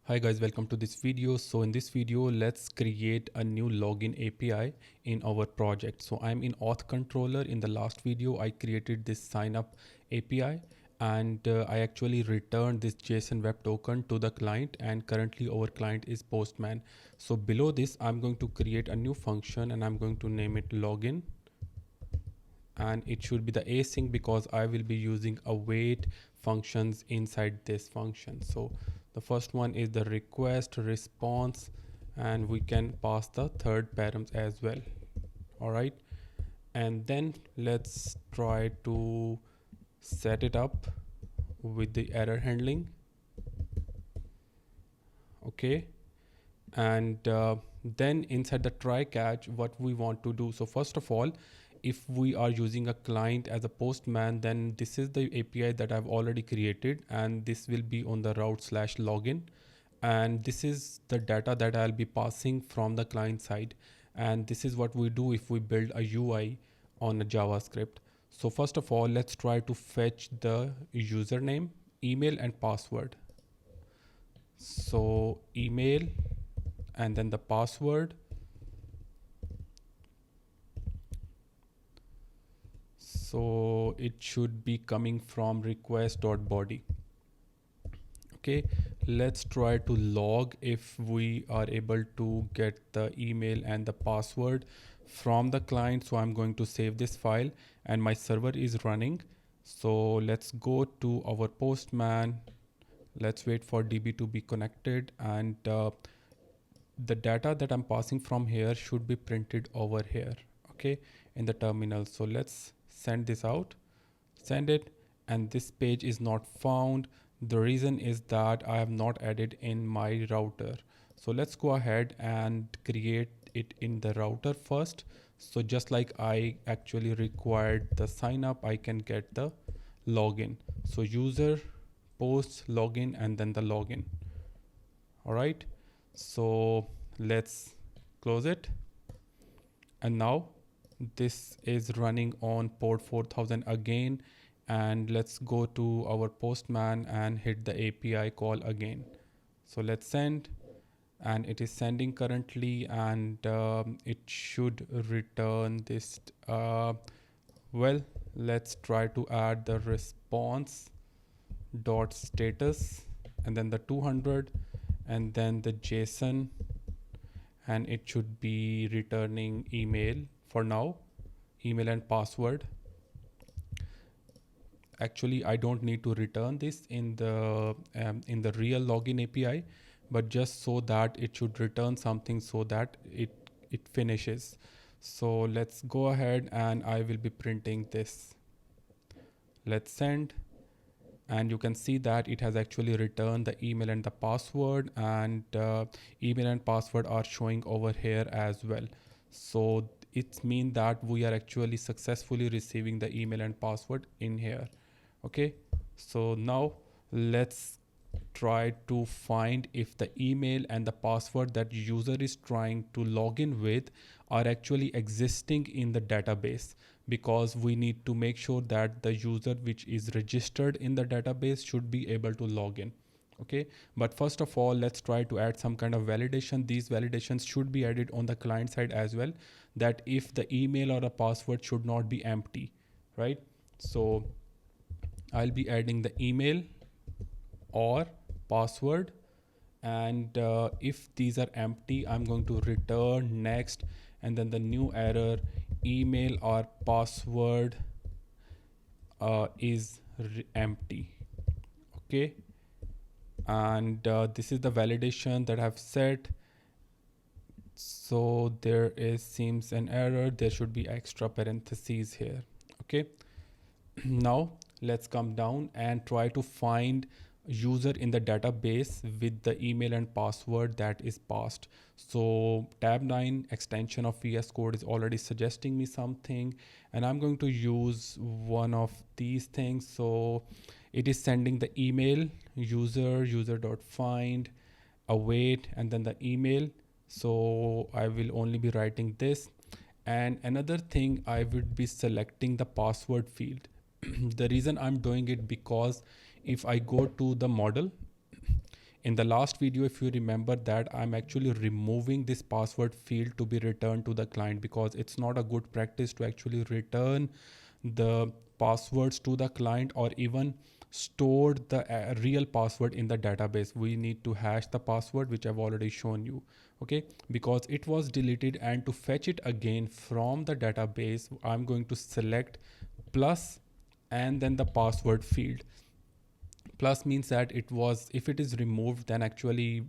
Hi guys, welcome to this video. So in this video, let's create a new login API in our project. So I'm in auth controller. In the last video, I created this sign up API and I actually returned this JSON web token to the client, and currently our client is Postman. So below this, I'm going to create a new function and I'm going to name it login, and it should be the async because I will be using await functions inside this function. So the first one is the request response, and we can pass the third params as well. All right, and then let's try to set it up with the error handling. Okay, and then inside the try catch, what we want to do. So first of all, if we are using a client as a Postman, then this is the API that I've already created, and this will be on the route/login, and this is the data that I'll be passing from the client side. And this is what we do if we build a UI on a JavaScript. So first of all, let's try to fetch the username, email and password. So email and then the password. So it should be coming from request.body. Okay, let's try to log if we are able to get the email and the password from the client. So I'm going to save this file and my server is running. So let's go to our Postman. Let's wait for DB to be connected, and the data that I'm passing from here should be printed over here, okay, in the terminal. So let's send this out, send it, and this page is not found. The reason is that I have not added in my router. So let's go ahead and create it in the router first. So just like I actually required the sign up, I can get the login. So user post login and then the login. All right, so let's close it, and now this is running on port 4000 again, and let's go to our Postman and hit the API call again. So let's send, and it is sending currently, and it should return this. Well, let's try to add the response dot status and then the 200 and then the JSON, and it should be returning email for now, email and password. Actually, I don't need to return this in the real login API, but just so that it should return something so that it finishes. So let's go ahead and I will be printing this. Let's send, and you can see that it has actually returned the email and the password, and email and password are showing over here as well. So it means that we are actually successfully receiving the email and password in here. Okay, so now let's try to find if the email and the password that user is trying to log in with are actually existing in the database, because we need to make sure that the user which is registered in the database should be able to log in. Okay, but first of all, let's try to add some kind of validation. These validations should be added on the client side as well, that if the email or a password should not be empty, right? So I'll be adding the email or password, and if these are empty, I'm going to return next, and then the new error, email or password is empty. Okay, and this is the validation that I've set. So there seems an error. There should be extra parentheses here. Okay, now let's come down and try to find user in the database with the email and password that is passed. So tab 9 extension of VS Code is already suggesting me something, and I'm going to use one of these things. So it is sending the email user.find await and then the email. So I will only be writing this, and another thing, I would be selecting the password field. The reason I'm doing it, because if I go to the model, In the last video, if you remember that, I'm actually removing this password field to be returned to the client, because it's not a good practice to actually return the passwords to the client or even stored the real password in the database. We need to hash the password, which I've already shown you. Okay, because it was deleted, and to fetch it again from the database, I'm going to select plus and then the password field. Plus means that it was, if it is removed, then actually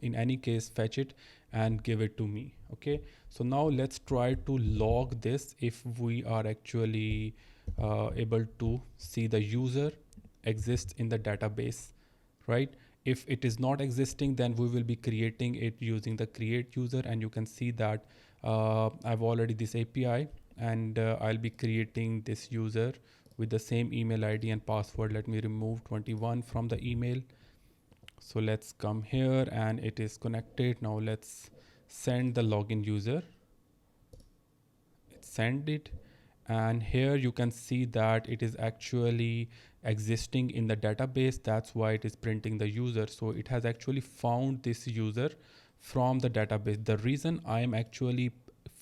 in any case fetch it and give it to me. Okay, so now let's try to log this if we are actually able to see the user exists in the database, right? If it is not existing, then we will be creating it using the create user, and you can see that I've already this API, and I'll be creating this user with the same email ID and password. Let me remove 21 from the email. So let's come here, and it is connected. Now let's send the login user. Send it, and here you can see that it is actually existing in the database. That's why it is printing the user. So it has actually found this user from the database. The reason I am actually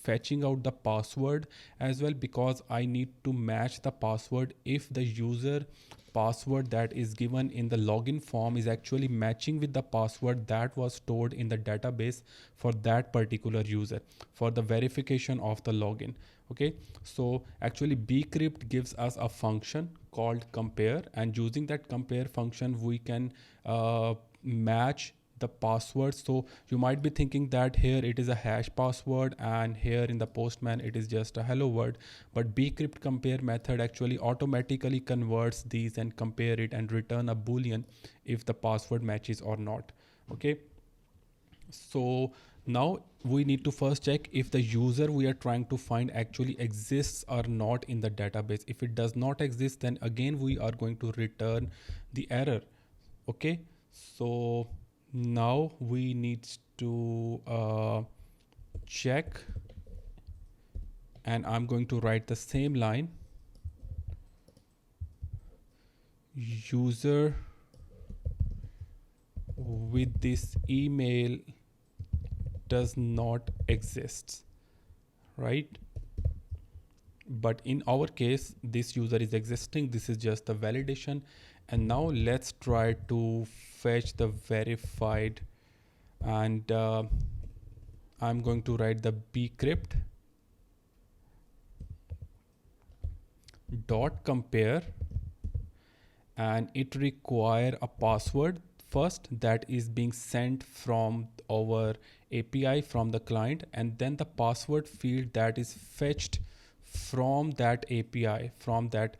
fetching out the password as well, because I need to match the password if the user password that is given in the login form is actually matching with the password that was stored in the database for that particular user for the verification of the login. Okay, so actually bcrypt gives us a function called compare, and using that compare function we can match the password. So you might be thinking that here it is a hash password and here in the postman it is just a hello word, but bcrypt compare method actually automatically converts these and compare it and return a boolean if the password matches or not. Okay, so now we need to first check if the user we are trying to find actually exists or not in the database. If it does not exist, then again we are going to return the error. Okay, so now we need to check, and I'm going to write the same line, user with this email does not exist, right? But in our case this user is existing. This is just the validation. And now let's try to fetch the verified, and I'm going to write the bcrypt dot compare, and it require a password first that is being sent from our API from the client, and then the password field that is fetched from that API, from that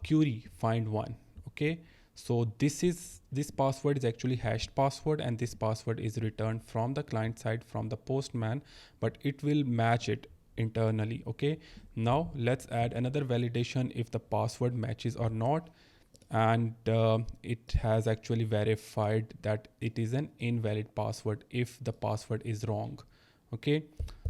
query find one. Okay, so this password is actually hashed password, and this password is returned from the client side from the postman, but it will match it internally. Okay, now let's add another validation if the password matches or not, and it has actually verified that it is an invalid password if the password is wrong. Okay,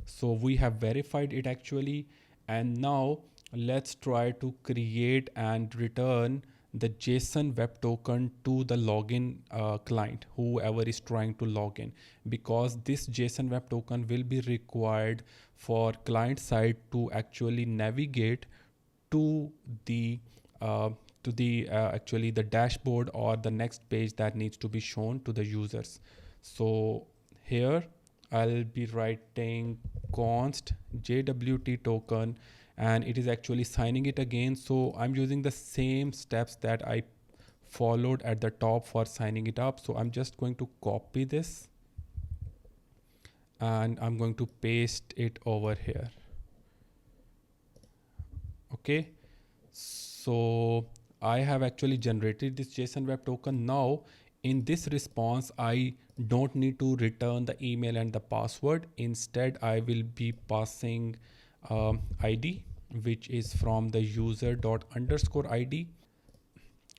so we have verified it actually, and now let's try to create and return the JSON web token to the login client, whoever is trying to log in, because this JSON web token will be required for client side to actually navigate to the actually the dashboard or the next page that needs to be shown to the users. So here I'll be writing const JWT token, and it is actually signing it again. So I'm using the same steps that I followed at the top for signing it up. So I'm just going to copy this and I'm going to paste it over here. Okay, so I have actually generated this JSON web token. Now in this response, I don't need to return the email and the password. Instead, I will be passing ID, which is from the user._ID.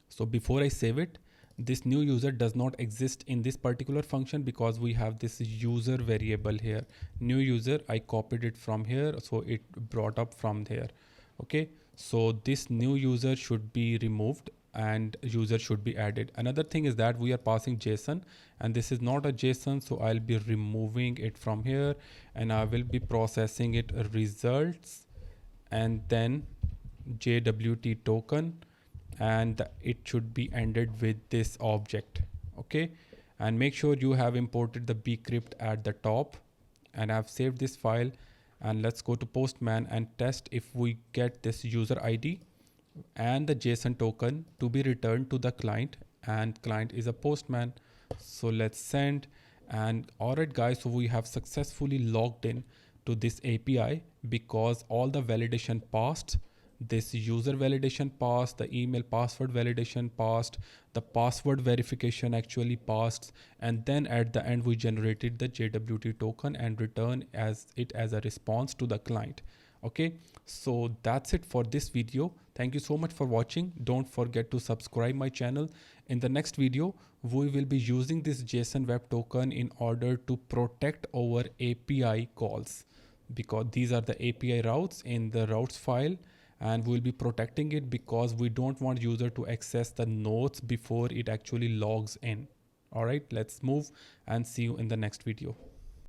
So before I save it, this new user does not exist in this particular function because we have this user variable here. New user, I copied it from here, so it brought up from there. Okay, so this new user should be removed and user should be added. Another thing is that we are passing JSON, and this is not a JSON, so I'll be removing it from here, and I will be processing it results and then JWT token, and it should be ended with this object. Okay, and make sure you have imported the bcrypt at the top, and I've saved this file. And let's go to Postman and test if we get this user ID and the JSON token to be returned to the client, and client is a Postman. So let's send. And alright guys, so we have successfully logged in to this API because all the validation passed. This user validation passed, the email password validation passed, the password verification actually passed, and then at the end we generated the JWT token and return it as a response to the client. Okay, so that's it for this video. Thank you so much for watching. Don't forget to subscribe my channel. In the next video, we will be using this JSON web token in order to protect our API calls, because these are the API routes in the routes file, and we'll be protecting it because we don't want user to access the nodes before it actually logs in. All right, let's move and see you in the next video.